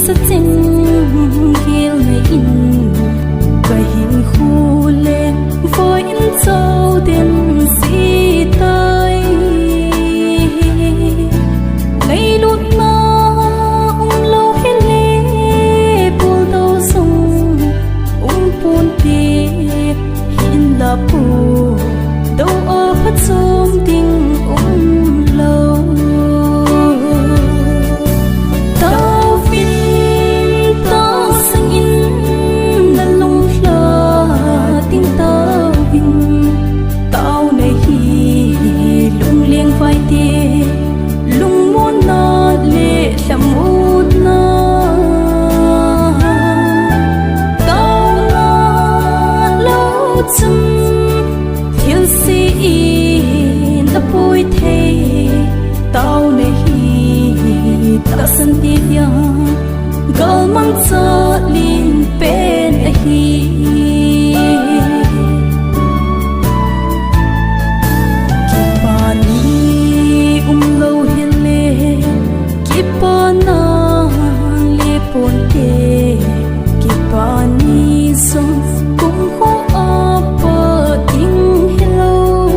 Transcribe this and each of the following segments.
sa tình kiêu ngày in và hình khu lên với in sâu tiền si tay ngày lúc na lâu hết lệ buồn đau sông buồn tê hiện là buồn đâu ở phát sông tình lâu tao vin tao sang in là lung la tình tao vin tao này hi lung liêng vai tê lung muốn na lệ làm út na tao là lâu chừng thiếu si na bôi thề tao này hi ta sân tiệt ya gal mang sa lin pen a hi kipani lâu hele kipana le ponte kipani song cũng khó apa ting hello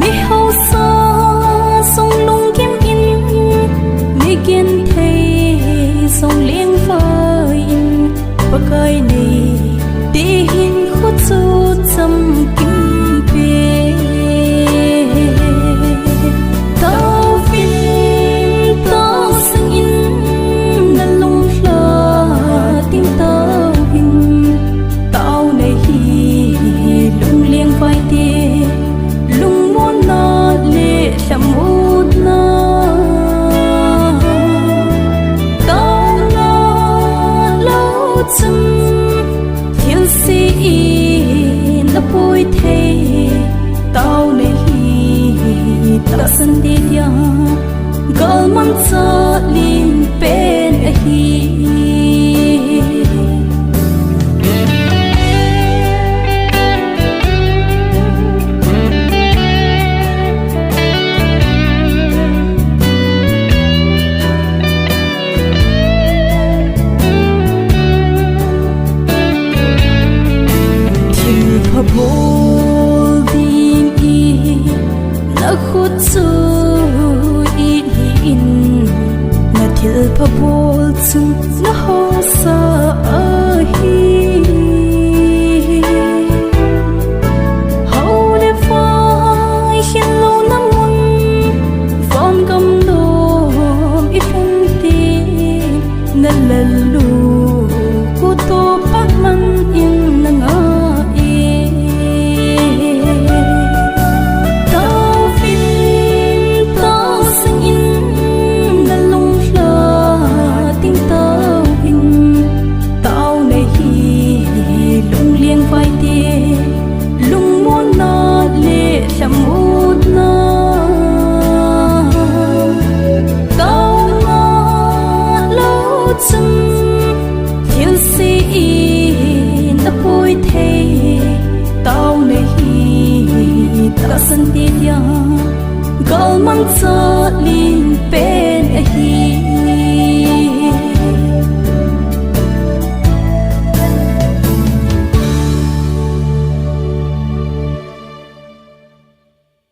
mi hau sa song lung kim in mi gen thei song lieng vai pakai nei te hin khot su cham kim pe tao vin tao sang in na lung la tim tao vin tao này hi lung lieng vai te lung muốn na lệ làm út na tao là lâu chừng thiếu si na bôi thề tao này hi ta sân đi ya gal mang sa lin pen a hi bol din i na khut su in na thil pha bol chu na ho sa a hi how le fai hin lo na mun vom gam lo i fen ti na lalu ku to pak man in na nga làm út na tao là lâu chừng thiếu si na bôi thề tao này hi ta sân tiệt ya gal mang sa lin